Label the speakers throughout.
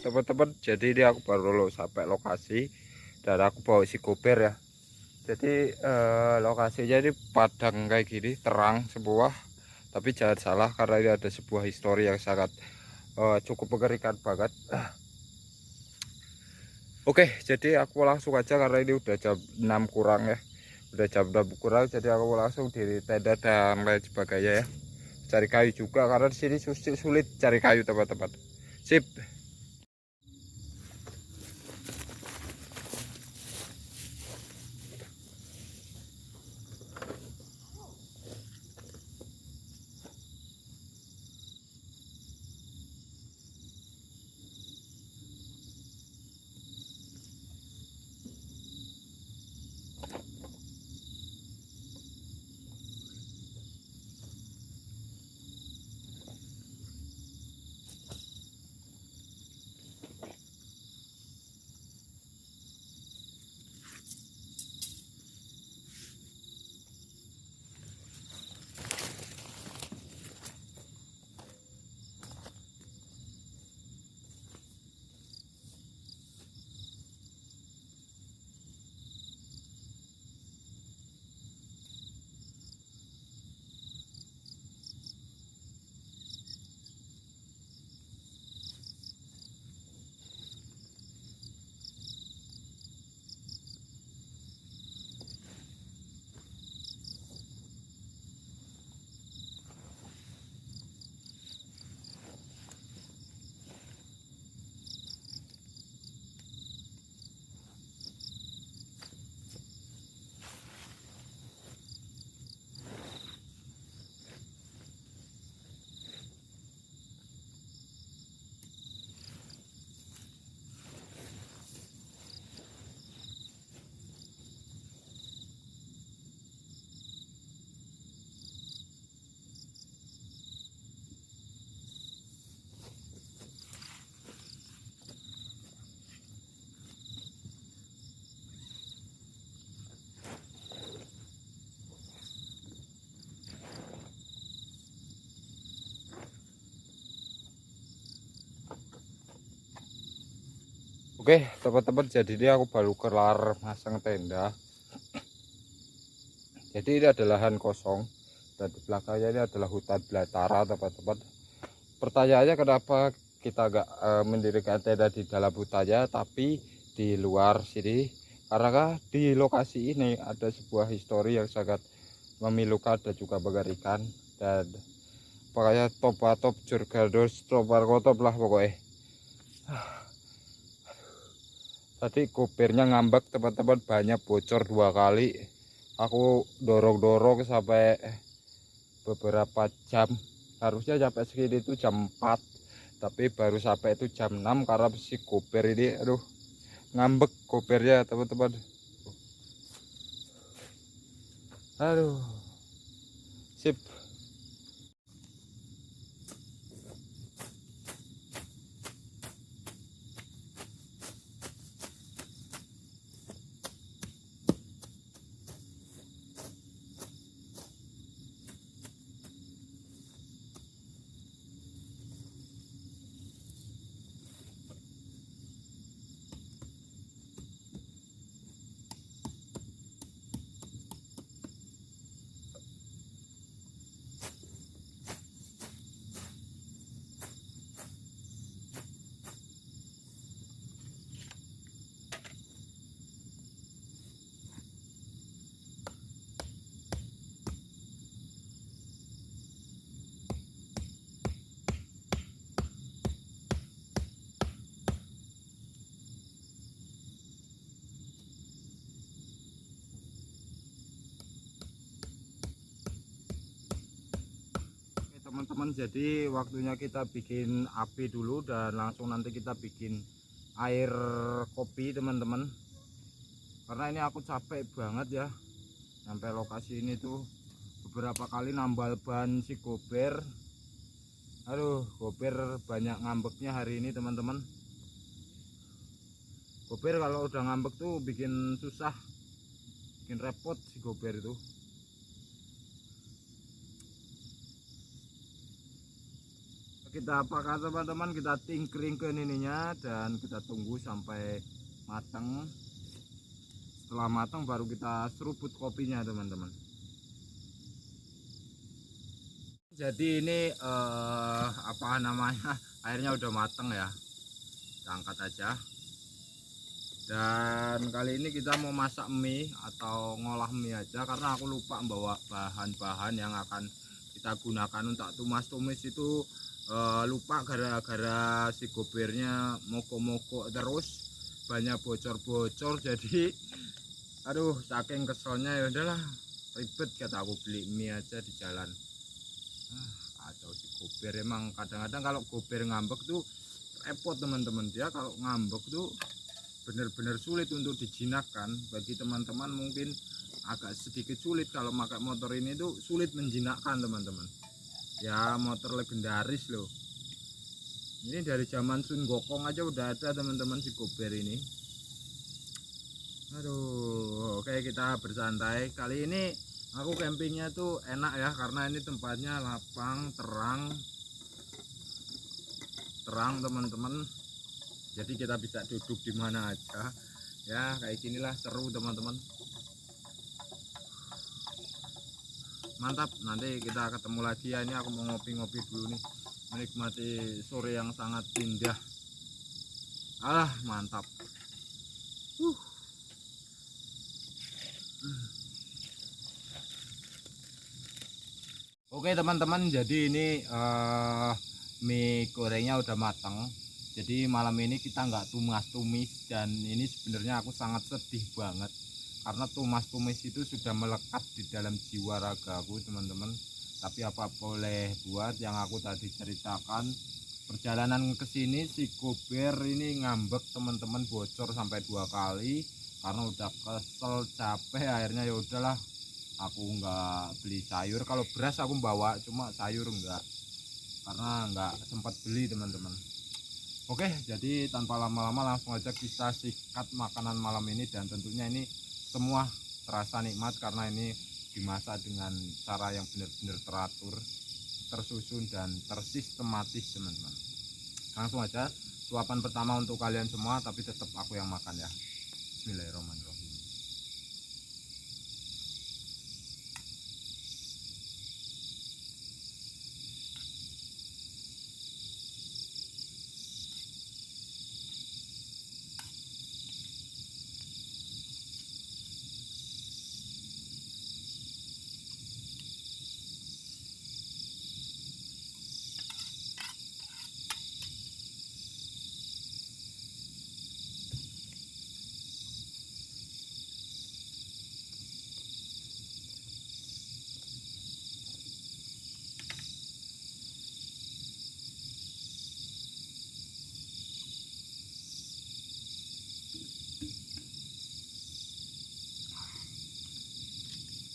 Speaker 1: teman-teman, jadi ini aku baru sampai lokasi dan aku bawa si koper ya. Jadi lokasinya ini padang kayak gini, terang semua. Tapi jangan salah karena ini ada sebuah histori yang sangat cukup mengerikan banget. Oke, jadi aku langsung aja karena ini udah jam 6 kurang ya. Udah jam 6 kurang, jadi aku langsung di tenda dan lain sebagainya ya. Cari kayu juga karena di sini sulit cari kayu teman-teman. Sip. Oke teman-teman, jadi ini aku baru kelar masang tenda. Jadi ini adalah lahan kosong dan di belakangnya ini adalah hutan belantara teman-teman. Pertanyaannya kenapa kita nggak mendirikan tenda di dalam hutannya tapi di luar sini? Karena di lokasi ini ada sebuah histori yang sangat memilukan dan juga mengerikan, dan pokoknya top jurgados top lah pokoknya. Tadi kopirnya ngambek teman-teman, banyak bocor 2 kali. Aku dorong-dorong sampai beberapa jam. Harusnya sampai segini itu jam 4. Tapi baru sampai itu jam 6 karena si kopir ini aduh ngambek kopirnya teman-teman. Aduh. Sip. Teman-teman, jadi waktunya kita bikin api dulu dan langsung nanti kita bikin air kopi teman-teman, karena ini aku capek banget ya sampai lokasi ini tuh beberapa kali nambal ban si gober. Aduh, gober banyak ngambeknya hari ini teman-teman. Gober kalau udah ngambek tuh bikin susah, bikin repot si gober itu. kita apakan teman-teman, kita tingkringkan ininya dan kita tunggu sampai matang. Setelah matang baru kita seruput kopinya teman-teman. Jadi ini apa namanya, airnya udah matang ya, kita angkat aja. Dan kali ini kita mau masak mie atau ngolah mie aja, karena aku lupa bawa bahan-bahan yang akan kita gunakan untuk tumis itu. Lupa gara-gara si gobernya mogok-mogok terus, banyak bocor-bocor. Jadi aduh, saking keselnya ya udahlah, ribet kata aku, beli mie aja di jalan. Atau si gober emang kadang-kadang kalau gober ngambek tuh repot teman-teman. Dia kalau ngambek tuh benar-benar sulit untuk dijinakkan. Bagi teman-teman mungkin agak sedikit sulit kalau pakai motor ini tuh, sulit menjinakkan teman-teman. Ya motor legendaris loh. Ini dari zaman Sun Gokong aja udah ada teman-teman si gober ini. Aduh, oke kita bersantai. Kali ini aku campingnya tuh enak ya, karena ini tempatnya lapang, terang teman-teman. Jadi kita bisa duduk di mana aja. Ya kayak ginilah seru teman-teman. Mantap, nanti kita ketemu lagi ya. Ini aku mau ngopi-ngopi dulu nih, menikmati sore yang sangat indah. Mantap. Oke teman-teman, jadi ini mie gorengnya udah matang. Jadi malam ini kita nggak tumis-tumis, dan ini sebenarnya aku sangat sedih banget karena tumis itu sudah melekat di dalam jiwa raga aku teman-teman. Tapi apa boleh buat, yang aku tadi ceritakan, perjalanan ke sini si gober ini ngambek teman-teman, bocor sampai 2 kali. Karena udah kesel, capek, akhirnya ya udahlah, aku nggak beli sayur. Kalau beras aku bawa, cuma sayur enggak, karena nggak sempat beli teman-teman. Oke, jadi tanpa lama-lama langsung aja kita sikat makanan malam ini. Dan tentunya ini semua terasa nikmat karena ini dimasak dengan cara yang benar-benar teratur, tersusun, dan tersistematis teman-teman. Langsung aja, suapan pertama untuk kalian semua, tapi tetap aku yang makan ya. Bismillahirrahmanirrahim.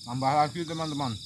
Speaker 1: Tambah lagi teman-teman.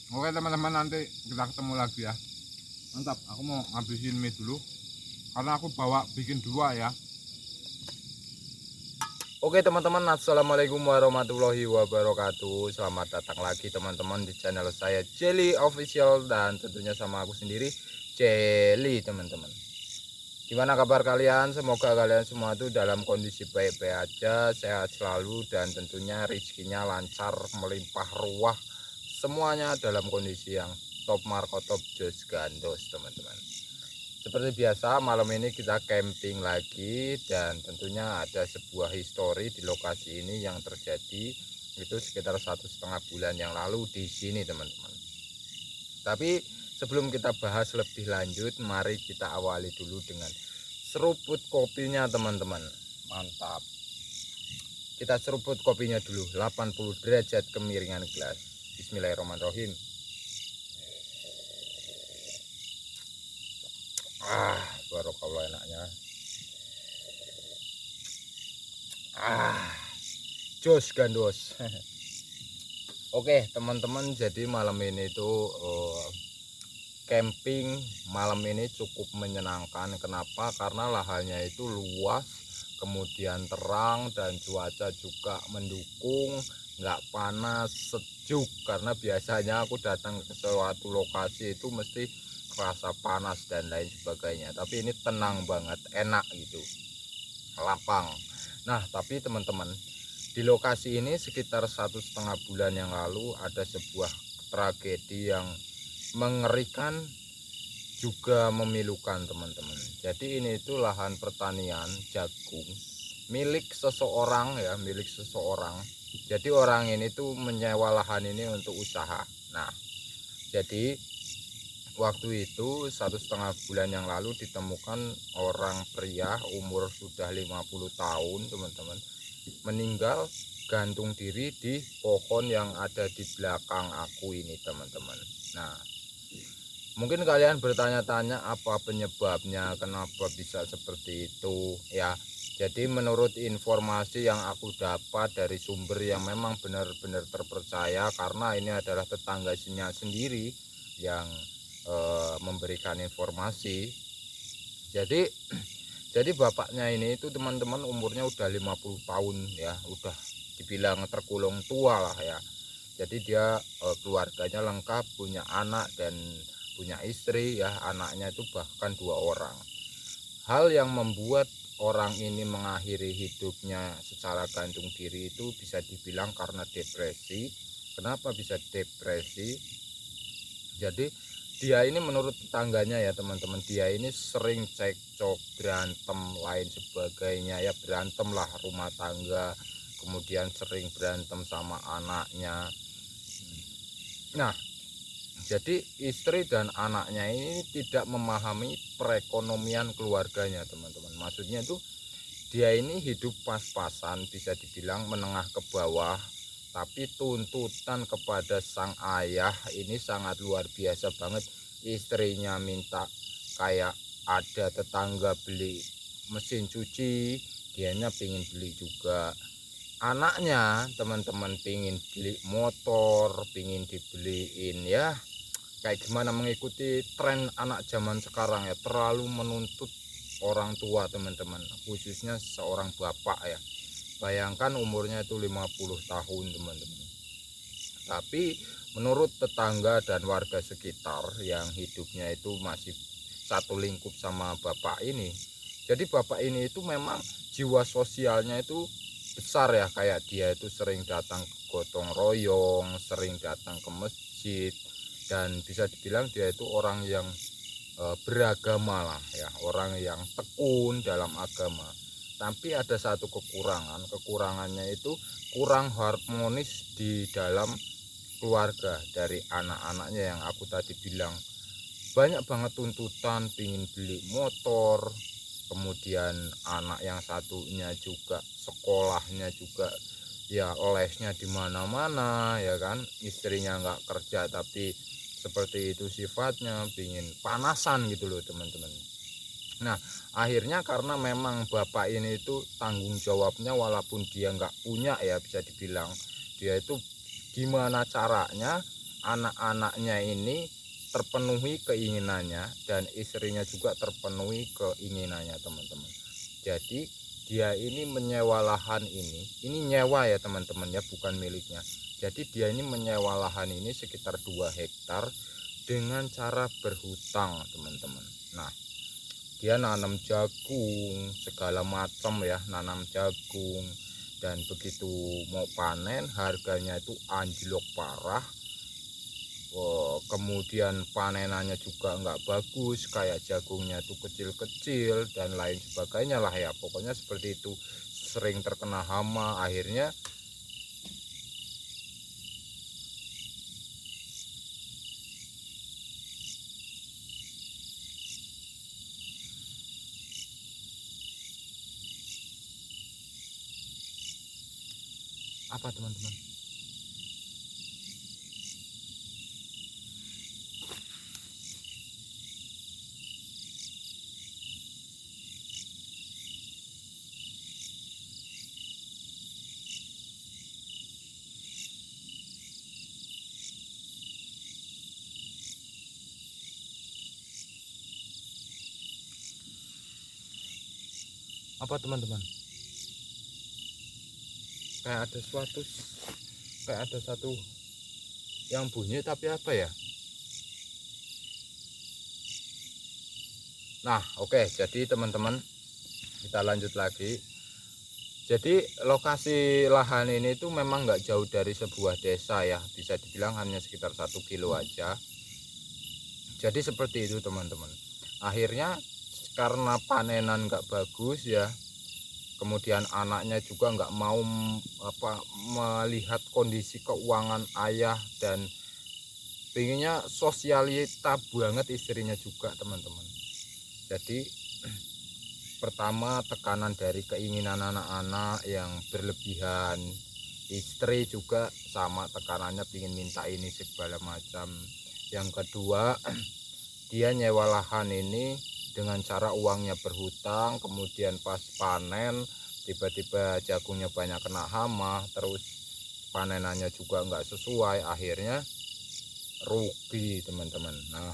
Speaker 1: Oke teman-teman, nanti kita ketemu lagi ya. Mantap, aku mau ngabisin mie dulu karena aku bawa bikin 2 ya. Oke teman-teman, assalamualaikum warahmatullahi wabarakatuh. Selamat datang lagi teman-teman di channel saya, Jelly Official, dan tentunya sama aku sendiri, Jelly teman-teman. Gimana kabar kalian? Semoga kalian semua tuh dalam kondisi baik-baik aja, sehat selalu, dan tentunya rezekinya lancar, melimpah ruah. Semuanya dalam kondisi yang top marko, top jos gandos teman-teman. Seperti biasa, malam ini kita camping lagi, dan tentunya ada sebuah histori di lokasi ini yang terjadi itu sekitar 1,5 bulan yang lalu di sini teman-teman. Tapi sebelum kita bahas lebih lanjut, mari kita awali dulu dengan seruput kopinya teman-teman. Mantap. Kita seruput kopinya dulu, 80 derajat kemiringan gelas. Bismillahirrahmanirrahim. Barokallah enaknya. Jos gandos. Oke teman-teman, jadi malam ini tuh camping malam ini cukup menyenangkan. Kenapa? Karena lahannya itu luas, kemudian terang, dan cuaca juga mendukung, nggak panas, sejuk. Karena biasanya aku datang ke suatu lokasi itu mesti kerasa panas dan lain sebagainya, tapi ini tenang banget, enak gitu, lapang. Nah tapi teman-teman, di lokasi ini sekitar 1,5 bulan yang lalu ada sebuah tragedi yang mengerikan juga memilukan teman-teman. Jadi ini itu lahan pertanian jagung milik seseorang ya, milik seseorang. Jadi orang ini tuh menyewa lahan ini untuk usaha. Nah jadi waktu itu 1,5 bulan yang lalu ditemukan orang pria umur sudah 50 tahun teman-teman, meninggal gantung diri di pohon yang ada di belakang aku ini teman-teman. Nah mungkin kalian bertanya-tanya apa penyebabnya, kenapa bisa seperti itu ya. Jadi menurut informasi yang aku dapat dari sumber yang memang benar-benar terpercaya, karena ini adalah tetangganya sendiri yang memberikan informasi. Jadi bapaknya ini itu teman-teman umurnya udah 50 tahun ya, udah dibilang tergolong tua lah ya. Jadi dia keluarganya lengkap, punya anak dan punya istri ya, anaknya itu bahkan 2 orang. Hal yang membuat orang ini mengakhiri hidupnya secara gantung diri itu bisa dibilang karena depresi. Kenapa bisa depresi? Jadi dia ini menurut tetangganya ya teman-teman, dia ini sering cekcok, berantem lain sebagainya ya, berantem lah rumah tangga, kemudian sering berantem sama anaknya. Nah jadi istri dan anaknya ini tidak memahami perekonomian keluarganya teman-teman. Maksudnya tuh dia ini hidup pas-pasan, bisa dibilang menengah ke bawah, tapi tuntutan kepada sang ayah ini sangat luar biasa banget. Istrinya minta kayak ada tetangga beli mesin cuci, dianya pingin beli juga. Anaknya teman-teman pingin beli motor, pingin dibeliin ya, kayak gimana, mengikuti tren anak zaman sekarang ya, terlalu menuntut orang tua teman-teman, khususnya seorang bapak ya. Bayangkan umurnya itu 50 tahun teman-teman. Tapi menurut tetangga dan warga sekitar yang hidupnya itu masih satu lingkup sama bapak ini, jadi bapak ini itu memang jiwa sosialnya itu besar ya, kayak dia itu sering datang ke gotong royong, sering datang ke masjid, dan bisa dibilang dia itu orang yang beragama lah ya, orang yang tekun dalam agama. Tapi ada satu kekurangannya itu kurang harmonis di dalam keluarga. Dari anak-anaknya yang aku tadi bilang, banyak banget tuntutan, pingin beli motor, kemudian anak yang satunya juga sekolahnya juga ya, lesnya di mana-mana ya kan, istrinya nggak kerja tapi seperti itu sifatnya, pingin panasan gitu loh teman-teman. Nah akhirnya karena memang bapak ini itu tanggung jawabnya, walaupun dia nggak punya ya, bisa dibilang dia itu gimana caranya anak-anaknya ini terpenuhi keinginannya dan istrinya juga terpenuhi keinginannya teman-teman. Jadi dia ini menyewa lahan ini nyewa ya teman-teman ya, bukan miliknya. Jadi dia ini menyewa lahan ini sekitar 2 hektar dengan cara berhutang teman-teman. Nah dia nanam jagung segala macam ya, nanam jagung, dan begitu mau panen harganya itu anjlok parah. Kemudian panenannya juga nggak bagus, kayak jagungnya itu kecil-kecil dan lain sebagainya lah ya, pokoknya seperti itu, sering terkena hama. Akhirnya Apa teman-teman? Apa teman-teman? Kayak ada suatu, kayak ada satu yang bunyi, tapi apa ya? Nah, oke, jadi teman-teman kita lanjut lagi. Jadi lokasi lahan ini tuh memang nggak jauh dari sebuah desa ya, bisa dibilang hanya sekitar 1 kilo aja. Jadi seperti itu teman-teman. Akhirnya karena panenan nggak bagus ya, kemudian anaknya juga nggak mau melihat kondisi keuangan ayah, dan pengennya sosialita banget istrinya juga teman-teman. Jadi pertama tekanan dari keinginan anak-anak yang berlebihan, istri juga sama tekanannya pingin minta ini segala macam. Yang kedua, dia nyewa lahan ini dengan cara uangnya berhutang, kemudian pas panen tiba-tiba jagungnya banyak kena hama, terus panenannya juga nggak sesuai, akhirnya rugi teman-teman. Nah,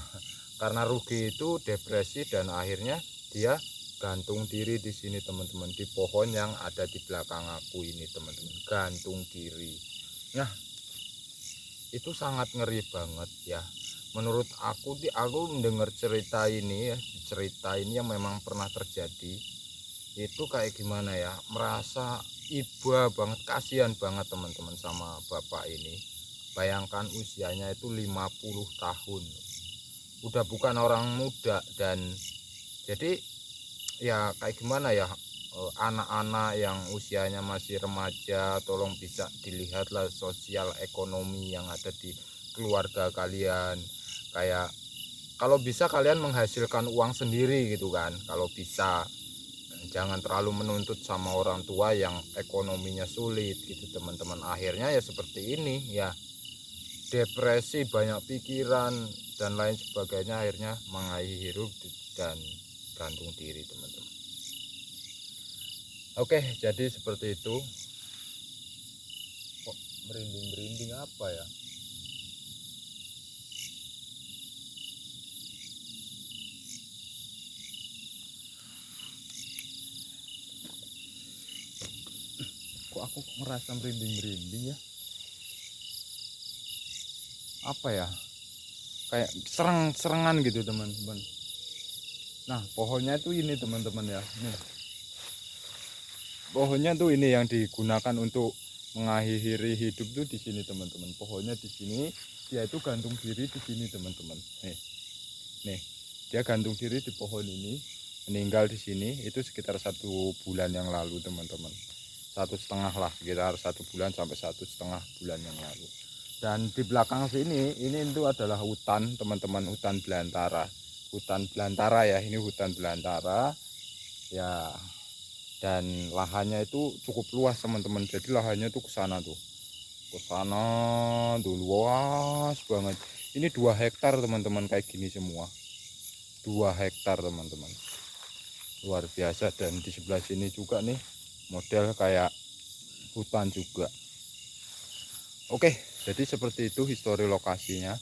Speaker 1: karena rugi itu depresi dan akhirnya dia gantung diri di sini teman-teman, di pohon yang ada di belakang aku ini teman-teman, gantung diri. Nah, itu sangat ngeri banget ya. Menurut aku mendengar cerita ini ya, cerita ini yang memang pernah terjadi, itu kayak gimana ya, merasa iba banget, kasihan banget teman-teman sama bapak ini. Bayangkan usianya itu 50 tahun, udah bukan orang muda. Dan jadi ya kayak gimana ya, anak-anak yang usianya masih remaja, tolong bisa dilihatlah sosial ekonomi yang ada di keluarga kalian. Kayak kalau bisa kalian menghasilkan uang sendiri gitu kan, kalau bisa jangan terlalu menuntut sama orang tua yang ekonominya sulit gitu teman-teman. Akhirnya ya seperti ini ya, depresi, banyak pikiran dan lain sebagainya, akhirnya mengakhiri hidup dan gantung diri teman-teman. Oke, jadi seperti itu. Kok merinding-merinding apa ya? Kok aku merasa merinding-merinding ya? Apa ya? Kayak serang-serangan gitu teman-teman. Nah, pohonnya itu ini teman-teman ya. Nih. Pohonnya tuh ini yang digunakan untuk mengakhiri hidup tuh di sini teman-teman. Pohonnya di sini, dia itu gantung diri di sini teman-teman. Nih, dia gantung diri di pohon ini, meninggal di sini. Itu sekitar 1 bulan yang lalu teman-teman. 1,5 lah, sekitar 1 bulan sampai 1,5 bulan yang lalu. Dan di belakang sini, ini itu adalah hutan teman-teman, hutan belantara. Hutan belantara ya, ini hutan belantara ya. Dan lahannya itu cukup luas teman-teman, jadi lahannya tuh ke sana tuh, luas banget. Ini 2 hektar teman-teman, kayak gini semua 2 hektar teman-teman, luar biasa. Dan di sebelah sini juga nih model kayak hutan juga. Oke, jadi seperti itu histori lokasinya.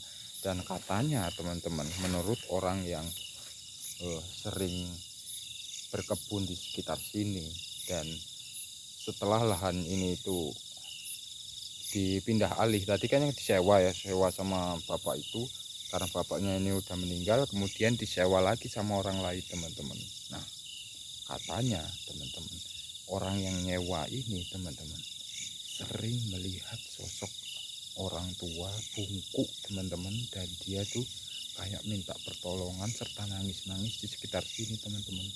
Speaker 1: Dan katanya teman-teman, menurut orang yang sering berkebun di sekitar sini, dan setelah lahan ini itu dipindah alih, tadi kan yang disewa ya, sewa sama bapak itu, karena bapaknya ini udah meninggal, kemudian disewa lagi sama orang lain teman-teman. Nah, katanya teman-teman, orang yang nyewa ini teman-teman sering melihat sosok orang tua bungkuk teman-teman, dan dia tuh kayak minta pertolongan serta nangis-nangis di sekitar sini teman-teman.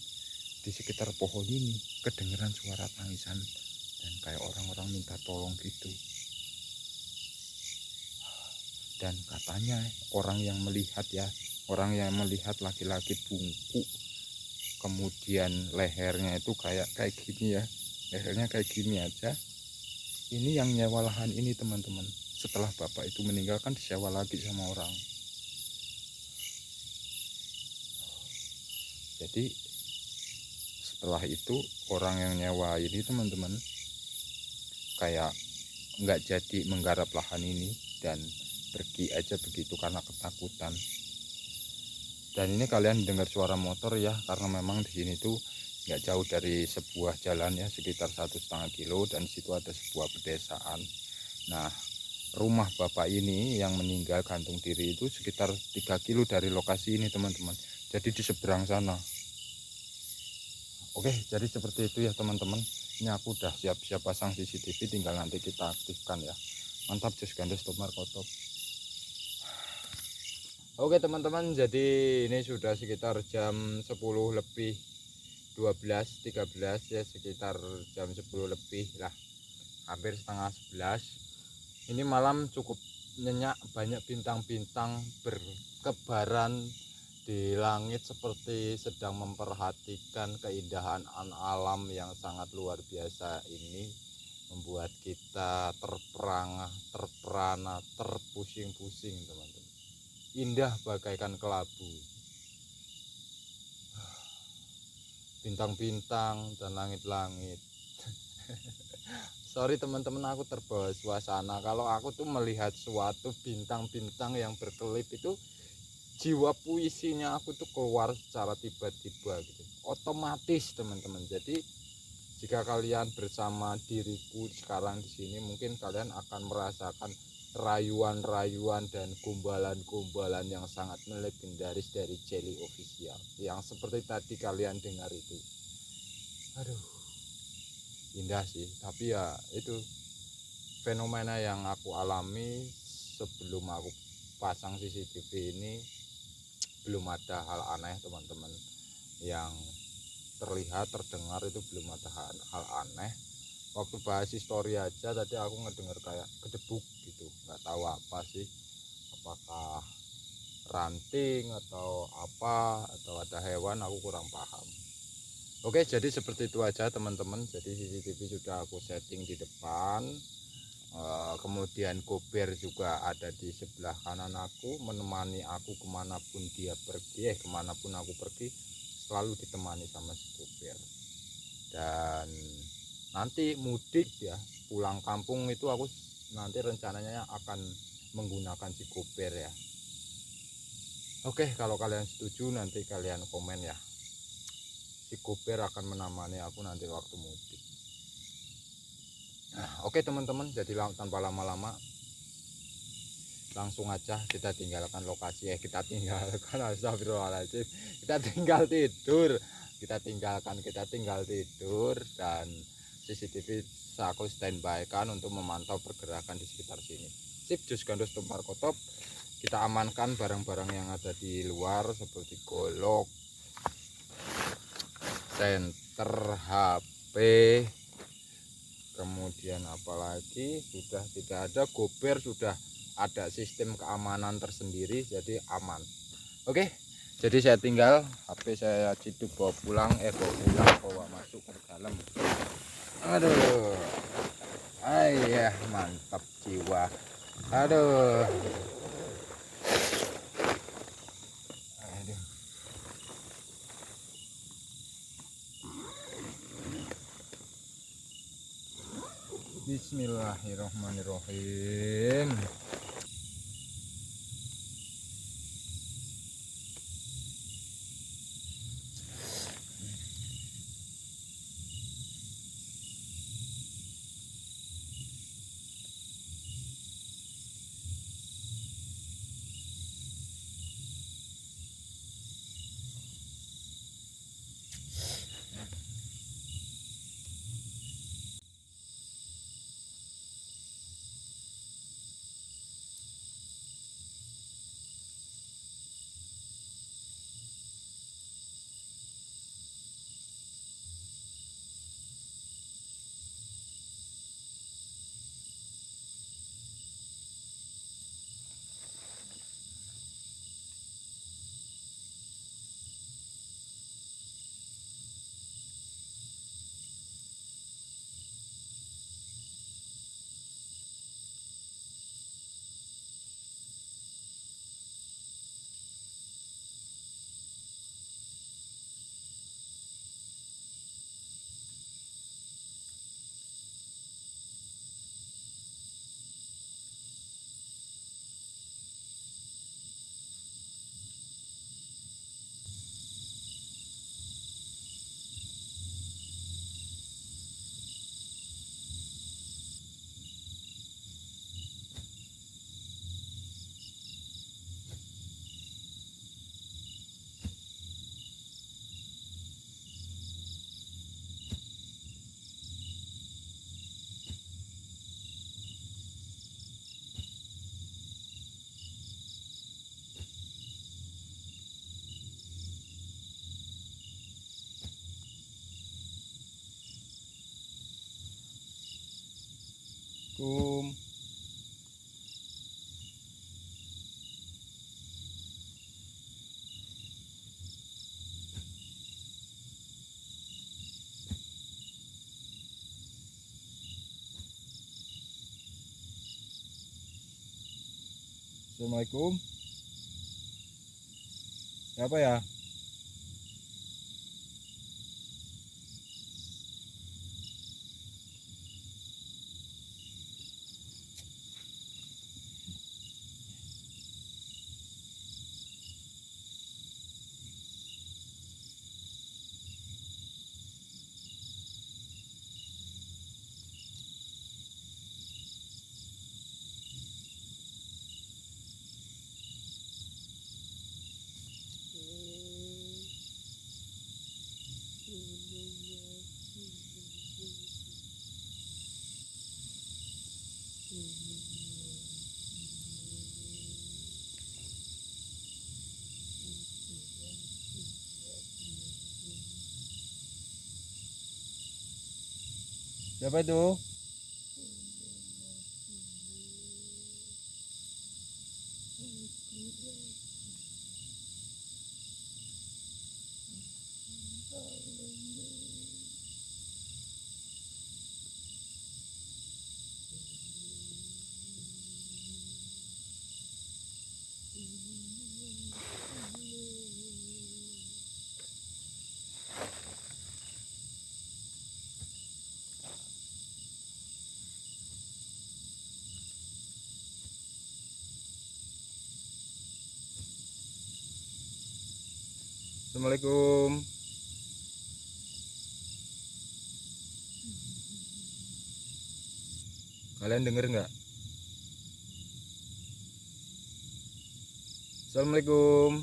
Speaker 1: Di sekitar pohon ini kedengeran suara tangisan dan kayak orang-orang minta tolong gitu. Dan katanya orang yang melihat ya, orang yang melihat laki-laki bungkuk, kemudian lehernya itu kayak gini ya, lehernya kayak gini aja, Ini yang nyewa lahan ini teman-teman. Setelah bapak itu meninggal kan disewa lagi sama orang. Jadi setelah itu orang yang nyewa ini teman-teman kayak nggak jadi menggarap lahan ini dan pergi aja begitu karena ketakutan. Dan ini kalian dengar suara motor ya, karena memang di sini tuh nggak jauh dari sebuah jalan ya, sekitar 1,5 kilo, dan di situ ada sebuah pedesaan. Nah, rumah bapak ini yang meninggal gantung diri itu sekitar 3 kilo dari lokasi ini teman-teman. Jadi di seberang sana. Oke, jadi seperti itu ya teman-teman. Ini aku udah siap-siap pasang CCTV, tinggal nanti kita aktifkan ya. Mantap, Jos Gandos Tomar Kotop. Oke teman-teman, jadi ini sudah sekitar jam 10 lebih 12, 13 ya, sekitar jam 10 lebih lah, hampir setengah 11. Ini malam cukup nyenyak, banyak bintang-bintang berkebaran di langit seperti sedang memperhatikan keindahan alam yang sangat luar biasa ini, membuat kita terperangah, terperana, terpusing-pusing teman-teman. Indah bagaikan kelabu, bintang-bintang dan langit-langit. Sorry teman-teman, aku terbawa suasana. Kalau aku tuh melihat suatu bintang-bintang yang berkelip itu, jiwa puisinya aku tuh keluar secara tiba-tiba gitu, otomatis teman-teman. Jadi jika kalian bersama diriku sekarang di sini, mungkin kalian akan merasakan rayuan-rayuan dan gombalan-gombalan yang sangat legendaris dari Jelly Official yang seperti tadi kalian dengar itu. Aduh, indah sih, tapi ya itu fenomena yang aku alami sebelum aku pasang CCTV ini. Belum ada hal aneh teman-teman yang terlihat, terdengar, itu belum ada hal aneh. Waktu bahas histori aja tadi aku ngedenger kayak gedebuk gitu, nggak tahu apa sih, apakah ranting atau apa, atau ada hewan, aku kurang paham. Oke, jadi seperti itu aja teman-teman. Jadi CCTV sudah aku setting di depan, kemudian gober juga ada di sebelah kanan aku, menemani aku kemanapun dia pergi, kemanapun aku pergi selalu ditemani sama si gober. Dan nanti mudik ya, pulang kampung itu aku nanti rencananya akan menggunakan si gober ya. Oke, kalau kalian setuju nanti kalian komen ya, si gober akan menemani aku nanti waktu mudik. Nah, oke teman-teman, jadi tanpa lama-lama langsung aja kita tinggalkan lokasi, kita tinggalkan, astagfirullahaladzim, kita tinggal tidur, kita tinggal tidur, dan CCTV aku standby kan untuk memantau pergerakan di sekitar sini. Sip, Jos Gandos Tomar Kotop. Kita amankan barang-barang yang ada di luar seperti golok, senter, HP, kemudian apalagi sudah tidak ada, gober sudah ada sistem keamanan tersendiri, jadi aman. Oke, jadi saya tinggal HP saya ciduk bawa pulang, bawa masuk ke dalam. Aduh, ayah mantap jiwa. Aduh, aduh. Bismillahirrahmanirrahim. Assalamualaikum. Assalamualaikum. Siapa ya? Siapa itu? Assalamualaikum. Kalian denger nggak? Assalamualaikum.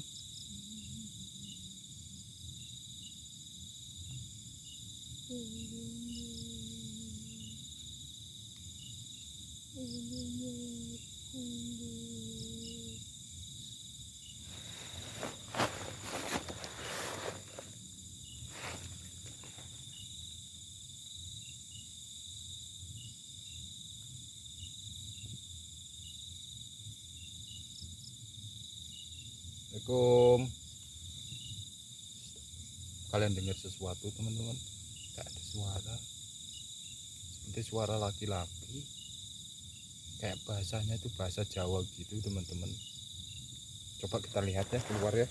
Speaker 1: Assalamualaikum. Kalian dengar sesuatu teman-teman? Gak ada suara, seperti suara laki-laki, kayak bahasanya itu bahasa Jawa gitu teman-teman. Coba kita lihat ya, keluar ya.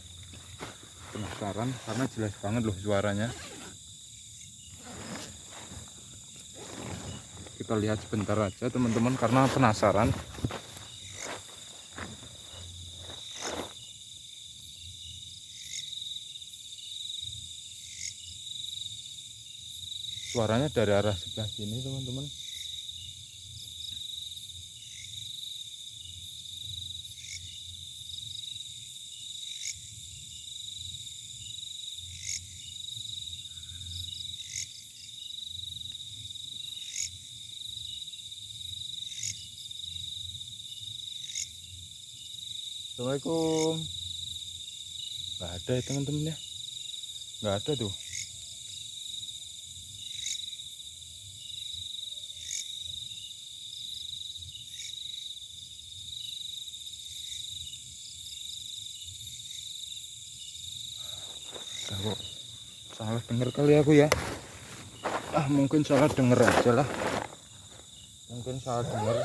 Speaker 1: Penasaran karena jelas banget loh suaranya. Kita lihat sebentar aja teman-teman karena penasaran. Suaranya dari arah sebelah sini teman-teman. Assalamualaikum. Nggak ada ya teman-teman ya, nggak ada tuh. Kok salah denger kali aku ya. Mungkin salah denger aja lah, mungkin salah denger.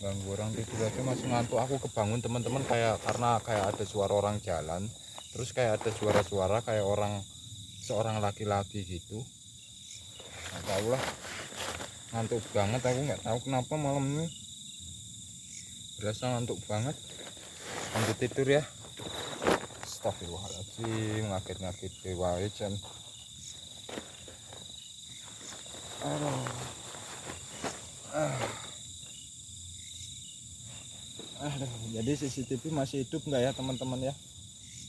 Speaker 1: Ganggu orang tidur aja, masih ngantuk. Aku kebangun teman-teman karena kayak ada suara orang jalan, terus kayak ada suara-suara kayak seorang laki-laki gitu. Nggak tahu lah, ngantuk banget. Aku nggak tahu kenapa malam ini berasa ngantuk banget. Lanjut tidur ya. Astagfirullahaladzim, ngakit-ngakit wae jan. Jadi CCTV masih hidup nggak ya teman-teman ya?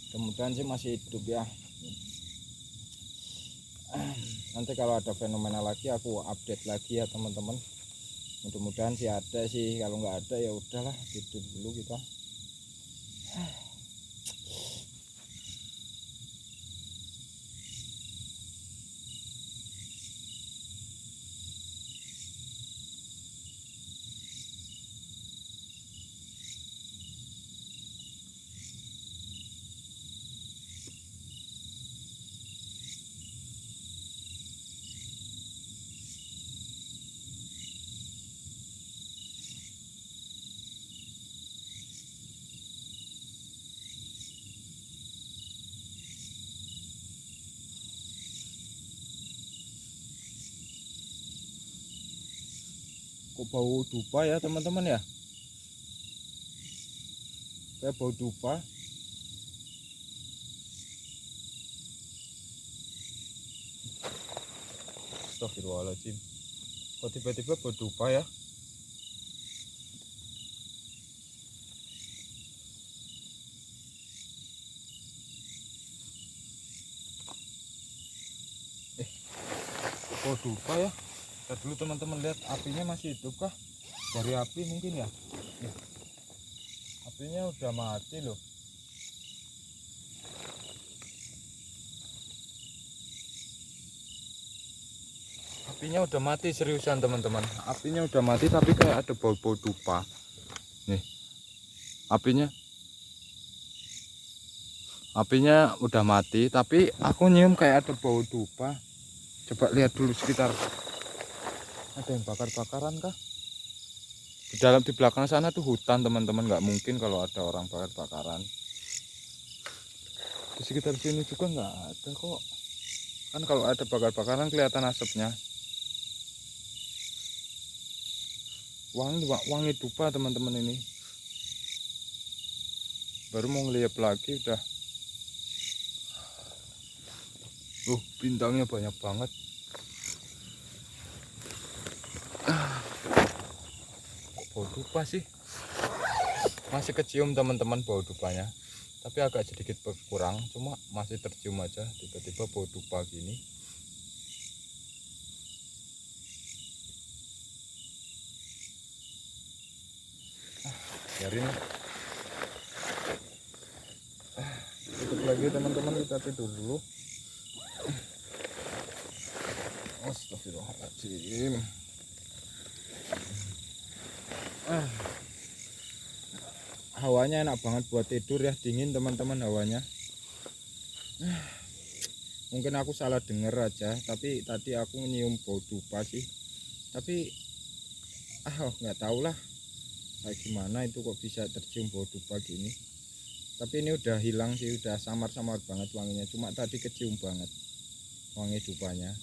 Speaker 1: Kemudian sih masih hidup ya. Nanti kalau ada fenomena lagi aku update lagi ya teman-teman. Mudah-mudahan sih ada sih, kalau nggak ada ya udahlah, tidur dulu kita. Kok bau dupa ya teman-teman ya? Kayak bau dupa. Astagfirullahaladzim. Kok tiba-tiba bau dupa ya? Bau dupa ya? Kita dulu teman-teman lihat apinya masih hidup kah? Dari api mungkin ya? Apinya udah mati loh. Apinya udah mati seriusan teman-teman. Apinya udah mati tapi kayak ada bau-bau dupa. Nih. Apinya udah mati tapi aku nyium kayak ada bau dupa. Coba lihat dulu sekitar. Ada yang bakar-bakaran kah? Di belakang sana tuh hutan teman-teman, nggak mungkin kalau ada orang bakar-bakaran. Di sekitar sini juga nggak ada kok. Kan kalau ada bakar-bakaran kelihatan asapnya. Wangi dupa teman-teman ini. Baru mau ngeliat lagi udah. Bintangnya banyak banget. Kok bau dupa sih? Masih kecium teman-teman bau dupanya. Tapi agak sedikit berkurang, cuma masih tercium aja tiba-tiba bau dupa gini. Biarin. Tutup lagi teman-teman, kita tidur dulu. Astagfirullahaladzim. Hawanya enak banget buat tidur ya, dingin teman-teman hawanya. Mungkin aku salah denger aja, tapi tadi aku nyium bau dupa sih. Tapi nggak tahu lah kayak gimana itu kok bisa tercium bau dupa gini. Tapi ini udah hilang sih, udah samar-samar banget wanginya. Cuma tadi kecium banget wangi dupanya.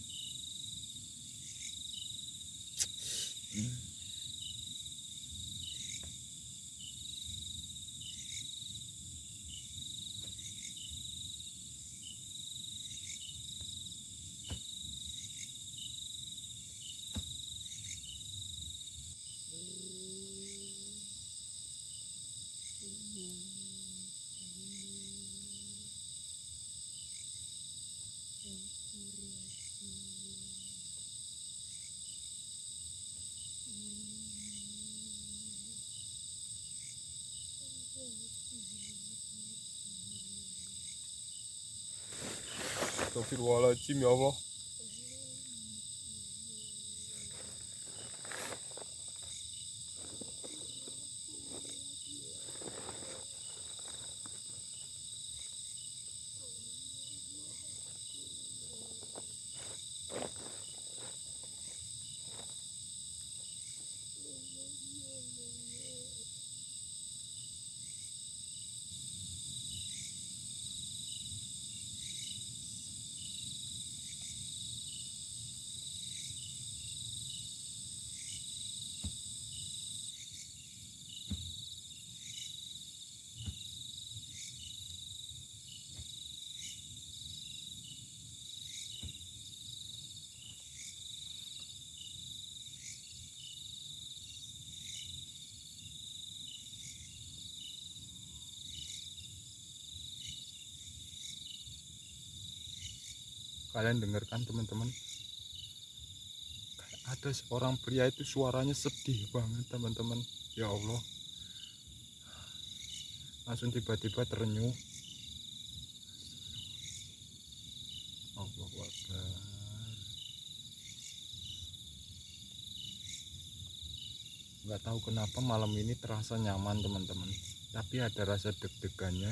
Speaker 1: Astagfirullahaladzim ya Allah. Kalian dengarkan teman-teman, ada seorang pria itu suaranya sedih banget teman-teman. Ya Allah, langsung tiba-tiba terenyuh. Allahu Akbar. Nggak tahu kenapa malam ini terasa nyaman teman-teman, tapi ada rasa deg-degannya.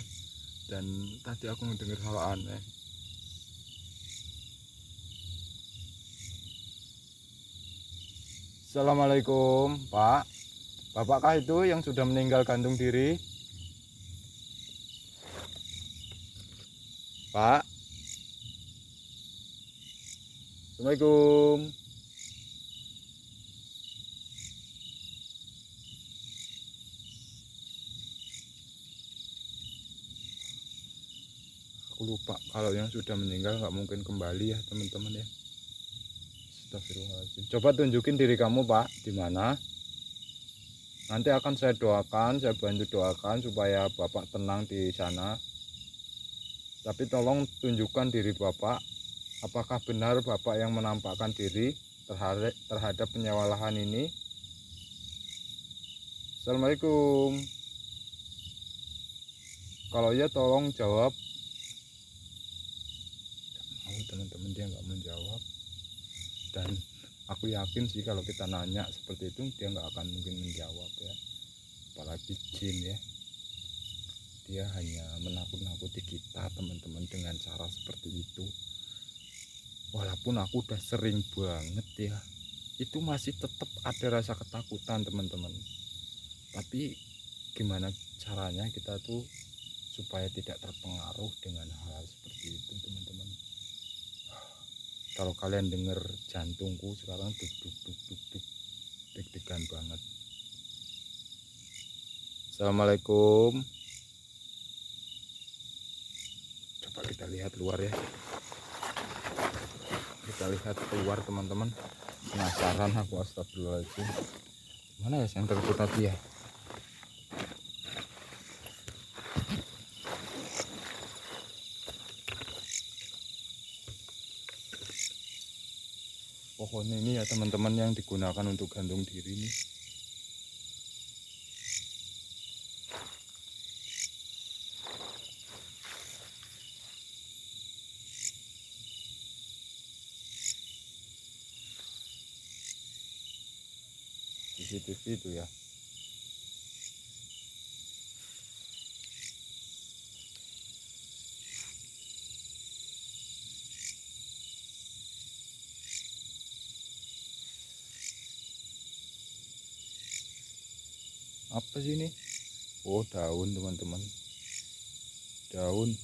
Speaker 1: Dan tadi aku mendengar hal aneh. Assalamualaikum Pak. Bapakkah itu yang sudah meninggal gantung diri? Pak. Assalamualaikum. lupa kalau yang sudah meninggal nggak mungkin kembali ya teman-teman ya. Astagfirullahaladzim. Coba tunjukin diri kamu Pak, di mana? Nanti akan saya doakan, saya bantu doakan supaya Bapak tenang di sana. Tapi tolong tunjukkan diri Bapak. Apakah benar Bapak yang menampakkan diri terhadap penyewa lahan ini? Assalamualaikum. Kalau ya tolong jawab. Mau teman-teman, dia nggak menjawab. Dan aku yakin sih kalau kita nanya seperti itu dia nggak akan mungkin menjawab ya. Apalagi jin ya. Dia hanya menakut-nakuti kita teman-teman dengan cara seperti itu. Walaupun aku udah sering banget ya, itu masih tetap ada rasa ketakutan teman-teman. Tapi gimana caranya kita tuh supaya tidak terpengaruh dengan hal seperti itu teman-teman. Kalau kalian dengar jantungku sekarang duk duk duk duk duk, deg-degan banget. Assalamualaikum. Coba kita lihat luar ya. Kita lihat keluar teman-teman. Penasaran aku, astagfirullahaladzim. Mana ya senterku tadi ya? Pohon ini ya teman-teman yang digunakan untuk gantung diri nih. CCTV itu ya. Apa sih ini? Oh, daun teman-teman. Daun.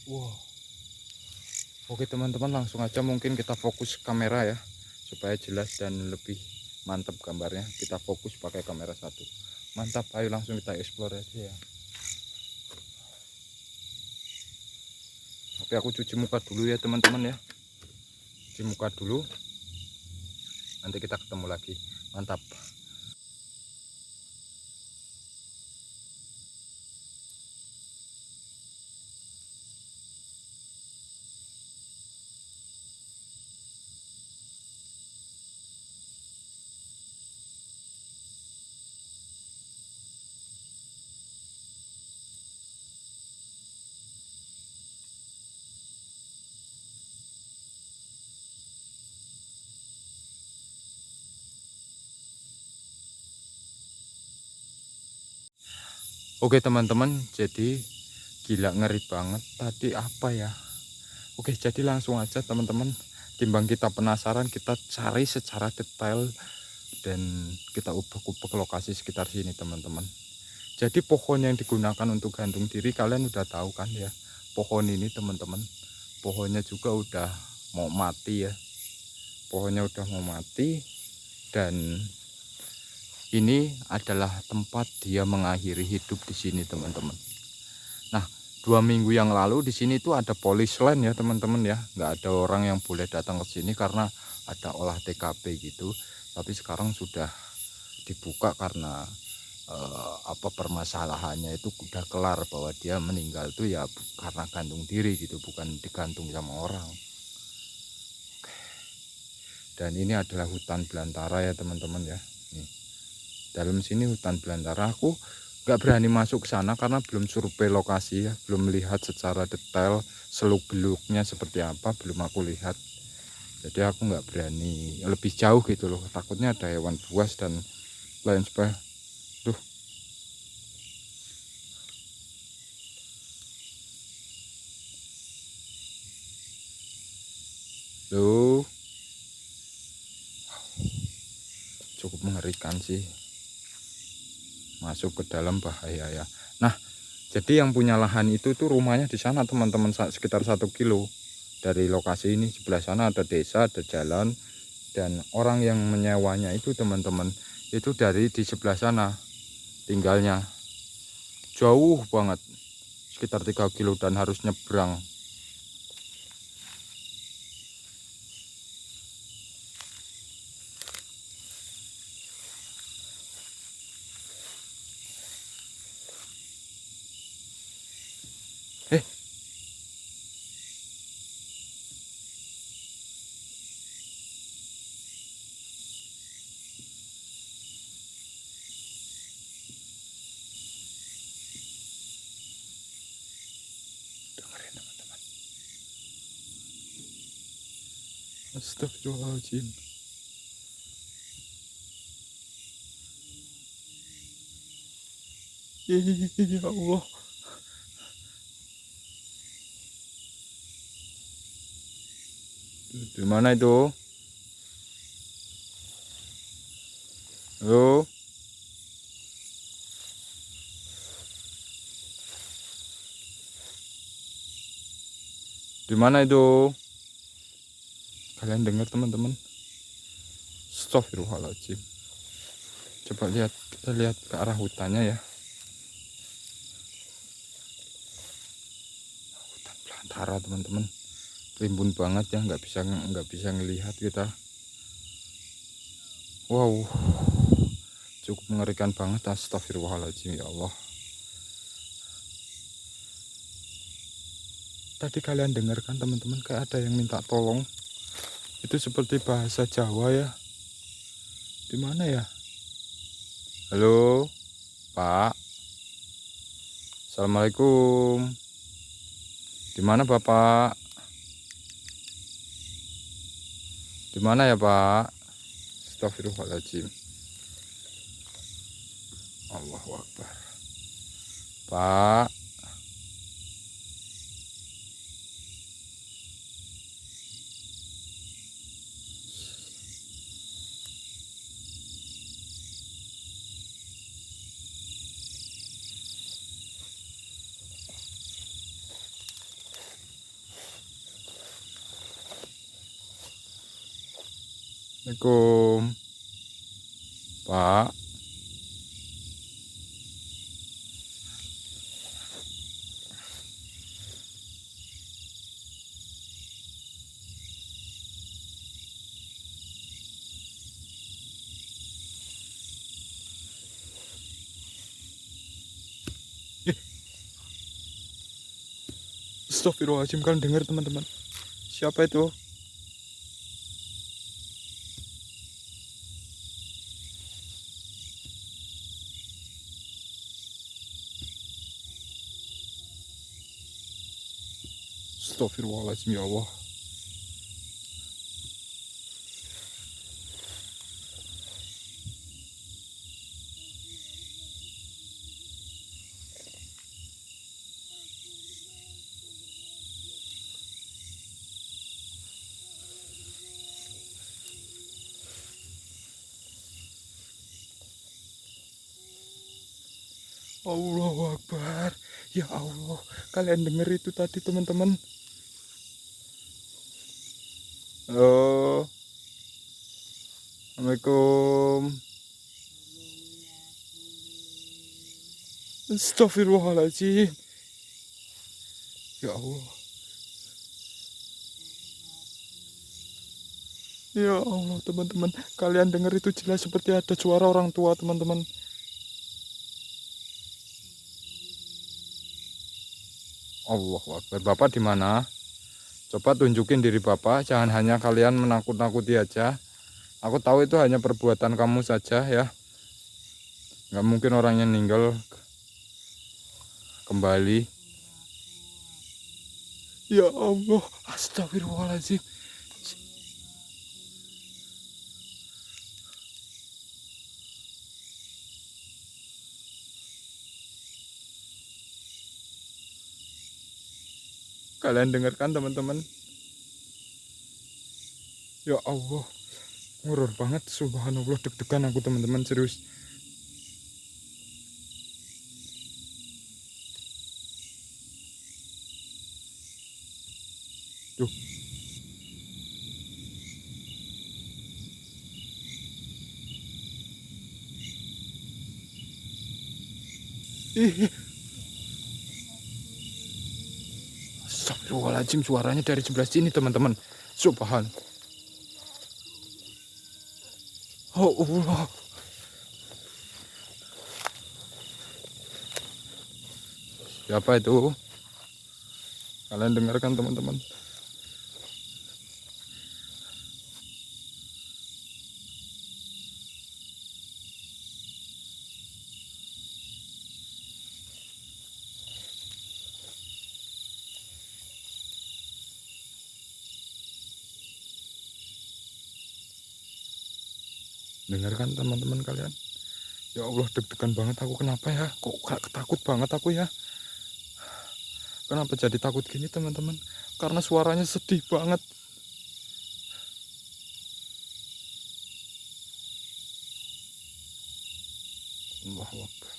Speaker 1: Wow. Oke teman-teman, langsung aja mungkin kita fokus kamera ya, supaya jelas dan lebih mantap gambarnya. Kita fokus pakai kamera 1. Mantap, ayo langsung kita explore aja ya. Tapi aku cuci muka dulu ya teman-teman ya. Cuci muka dulu. Nanti kita ketemu lagi. Mantap. Oke teman-teman, jadi gila ngeri banget tadi apa ya. Oke, jadi langsung aja teman-teman, timbang kita penasaran, kita cari secara detail dan kita ubek-ubek lokasi sekitar sini teman-teman. Jadi pohon yang digunakan untuk gantung diri kalian udah tahu kan ya. Pohon ini teman-teman, pohonnya juga udah mau mati ya. Pohonnya udah mau mati dan ini adalah tempat dia mengakhiri hidup di sini teman-teman. Nah, 2 minggu yang lalu di sini tuh ada polis lain ya teman-teman ya. Nggak ada orang yang boleh datang ke sini karena ada olah TKP gitu. Tapi sekarang sudah dibuka karena permasalahannya itu udah kelar bahwa dia meninggal tuh ya karena gantung diri gitu, bukan digantung sama orang. Dan ini adalah hutan belantara ya teman-teman ya. Nih, dalam sini hutan belantara. Aku nggak berani masuk ke sana karena belum survei lokasi ya, belum melihat secara detail seluk-beluknya seperti apa, belum aku lihat. Jadi aku nggak berani lebih jauh gitu loh, takutnya ada hewan buas dan lain sebagainya. Duh, loh, cukup mengerikan sih, masuk ke dalam bahaya ya. Nah, jadi yang punya lahan itu tuh rumahnya di sana teman-teman, sekitar 1 kilo dari lokasi ini. Sebelah sana ada desa, ada jalan, dan orang yang menyewanya itu teman-teman itu dari di sebelah sana tinggalnya, jauh banget sekitar 3 kilo dan harus nyebrang. Eh, dengerin teman-teman. Astagfirullahaladzim. Ya Allah. Di mana itu? Halo? Di mana itu? Kalian dengar teman-teman? Astagfirullahaladzim. Coba lihat, kita lihat ke arah hutannya ya. Hutan belantara teman-teman. Rimbun banget ya, nggak bisa ngelihat kita. Wow, cukup mengerikan banget. Astagfirullahaladzim ya Allah. Tadi kalian dengarkan teman-teman, kayak ada yang minta tolong. Itu seperti bahasa Jawa ya. Di mana ya? Halo, Pak. Assalamualaikum. Di mana Bapak? Di mana ya Pak? Astagfirullahaladzim. Allahu Akbar. Pak. Assalamualaikum. Pak. Astagfirullahaladzim, kalian dengar teman-teman? Siapa itu? Astagfirullahaladzim ya Allah. Allahu Akbar. Ya Allah, kalian dengar itu tadi teman-teman? Halo. Assalamualaikum. Astagfirullahaladzim. Ya Allah. Ya Allah teman-teman, kalian dengar itu jelas seperti ada suara orang tua teman-teman. Allahu Akbar. Bapak di mana? Coba tunjukin diri Bapak, jangan hanya kalian menakut-nakuti aja. Aku tahu itu hanya perbuatan kamu saja ya. Nggak mungkin orangnya meninggal kembali. Ya Allah, astagfirullahaladzim. Kalian dengarkan teman-teman? Ya Allah, ngurur banget, subhanallah, deg-degan aku teman-teman, serius. Tuh. Ih, astagfirullahaladzim, suaranya dari sebelah sini teman-teman. Subhan. Oh Allah. Siapa itu? Kalian dengarkan teman-teman. Dengarkan teman-teman kalian. Ya Allah, deg-degan banget aku. Kenapa ya? Kok takut banget aku ya? Kenapa jadi takut gini teman-teman? Karena suaranya sedih banget. Allahu Akbar.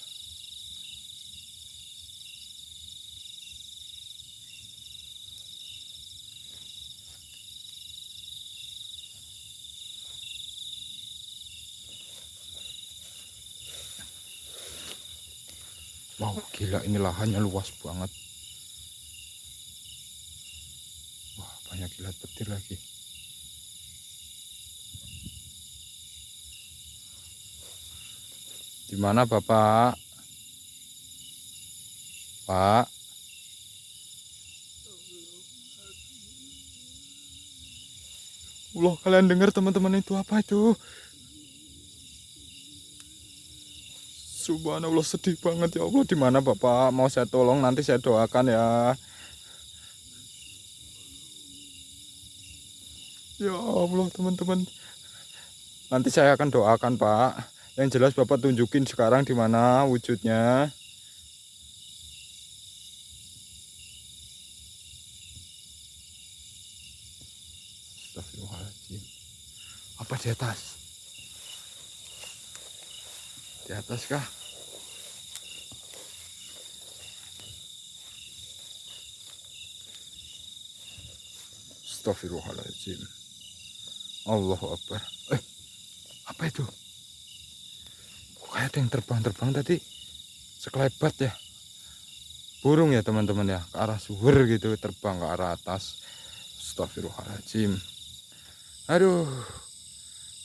Speaker 1: Wow, gila, ini lahannya luas banget. Wah, banyak kilat petir lagi. Di mana Bapak? Pak? Allah, kalian dengar teman-teman, itu apa itu? Subhanallah, sedih banget ya Allah. Di mana Bapak? Mau saya tolong, nanti saya doakan ya. Ya Allah teman-teman. Nanti saya akan doakan Pak. Yang jelas Bapak tunjukin sekarang di mana wujudnya. Astagfirullahaladzim. Apa di atas? Di atas kah? Astagfirullahaladzim. Allahu Akbar. Apa itu? Kok kayak ada yang terbang-terbang tadi? Sekelebat ya? Burung ya teman-teman ya? Ke arah suhur gitu, terbang ke arah atas. Astagfirullahaladzim. Aduh.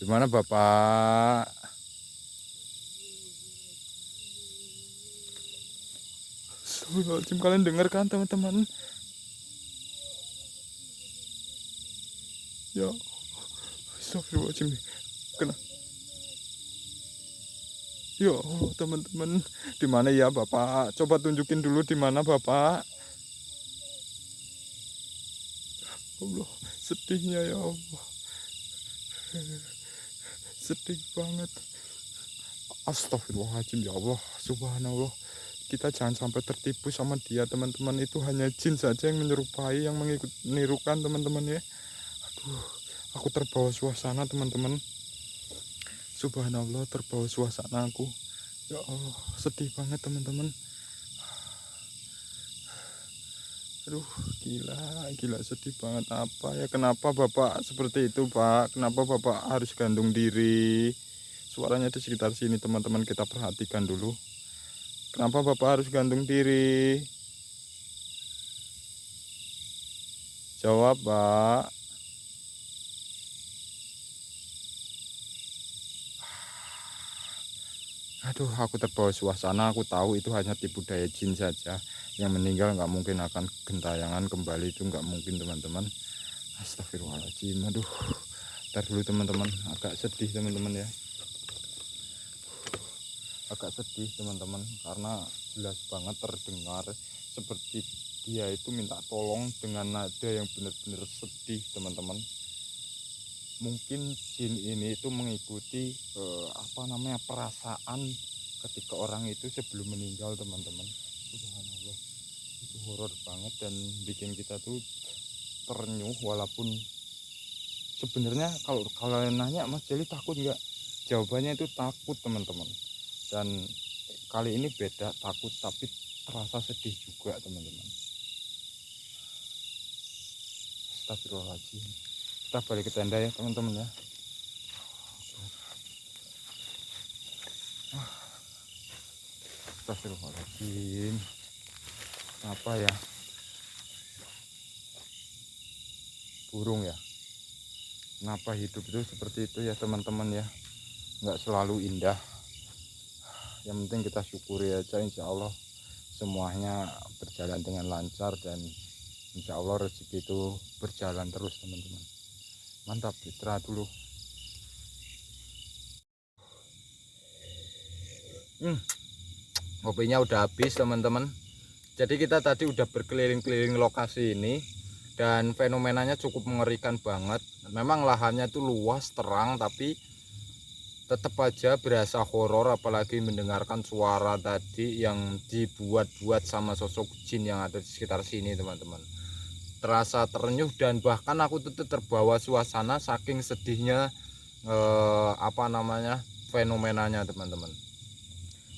Speaker 1: Gimana Bapak? Astagfirullahaladzim, kalian dengar kan teman-teman? Ya, astagfirullahaladzim. Kena. Ya Allah teman-teman, di mana ya Bapak? Coba tunjukin dulu di mana Bapak. Allah, sedihnya ya Allah. Sedih banget. Astagfirullahaladzim ya Allah, subhanallah. Kita jangan sampai tertipu sama dia teman-teman. Itu hanya jin saja yang menyerupai, yang menirukan teman-teman ya. Aduh, aku terbawa suasana teman-teman. Subhanallah, terbawa suasana aku. Ya Allah, sedih banget teman-teman. Aduh, gila sedih banget. Apa ya, kenapa Bapak seperti itu Pak? Kenapa Bapak harus gantung diri? Suaranya di sekitar sini teman-teman, kita perhatikan dulu. Kenapa Bapak harus gantung diri? Jawab Pak. Aduh, aku terbawa suasana. Aku tahu itu hanya tipu daya jin saja. Yang meninggal nggak mungkin akan gentayangan kembali, itu nggak mungkin teman-teman. Astagfirullahaladzim. Aduh, ntar dulu teman-teman, agak sedih teman-teman ya. Agak sedih teman-teman, karena jelas banget terdengar seperti dia itu minta tolong dengan nada yang benar-benar sedih teman-teman. Mungkin jin ini itu mengikuti perasaan ketika orang itu sebelum meninggal teman-teman. Subhanallah, itu horor banget dan bikin kita tuh terenyuh. Walaupun sebenarnya kalau kalian nanya Mas Jeli takut nggak, jawabannya itu takut teman-teman. Dan kali ini beda, takut tapi terasa sedih juga teman-teman. Astagfirullahaladzim. Kita balik ke tenda ya teman-teman ya. Astagfirullahaladzim. Apa ya, burung ya. Kenapa hidup itu seperti itu ya teman-teman ya, nggak selalu indah. Yang penting kita syukuri aja, insya Allah semuanya berjalan dengan lancar dan insya Allah rezeki itu berjalan terus teman-teman. Mantap, istirahat dulu. Kopinya udah habis teman-teman. Jadi kita tadi udah berkeliling-keliling lokasi ini dan fenomenanya cukup mengerikan banget. Memang lahannya itu luas, terang, tapi tetap aja berasa horor, apalagi mendengarkan suara tadi yang dibuat-buat sama sosok jin yang ada di sekitar sini teman-teman. Terasa terenyuh dan bahkan aku tuh terbawa suasana saking sedihnya fenomenanya teman-teman.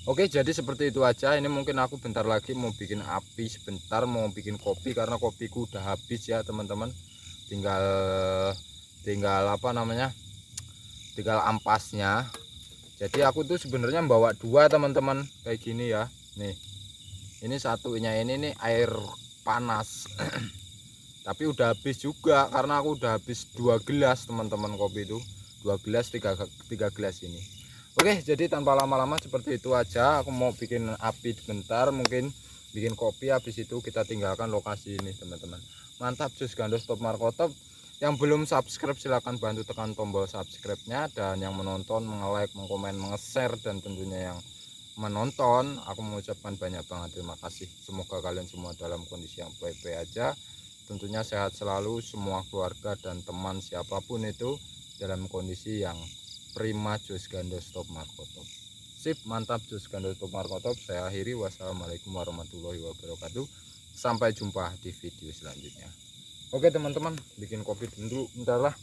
Speaker 1: Oke, jadi seperti itu aja. Ini mungkin aku bentar lagi mau bikin api sebentar, mau bikin kopi karena kopiku udah habis ya teman-teman. Tinggal tinggal ampasnya. Jadi aku tuh sebenarnya bawa dua teman-teman kayak gini ya. Nih, ini satunya ini nih air panas. Tapi udah habis juga karena aku udah habis 2 gelas teman-teman kopi itu. 2 gelas, 3 gelas ini. Oke, jadi tanpa lama-lama seperti itu aja. Aku mau bikin api sebentar, mungkin bikin kopi, habis itu kita tinggalkan lokasi ini teman-teman. Mantap, Jus Gandos Top Markotop. Yang belum subscribe silahkan bantu tekan tombol subscribe-nya, dan yang menonton, nge-like, mengkomen, nge-share, dan tentunya yang menonton aku mengucapkan banyak banget terima kasih. Semoga kalian semua dalam kondisi yang baik-baik aja, tentunya sehat selalu, semua keluarga dan teman siapapun itu dalam kondisi yang prima. Jus Gandos Top Markotop. Sip, mantap, Jus Gandos Top Markotop. Saya akhiri, wassalamualaikum warahmatullahi wabarakatuh. Sampai jumpa di video selanjutnya. Oke teman-teman, bikin kopi dulu bentar lah.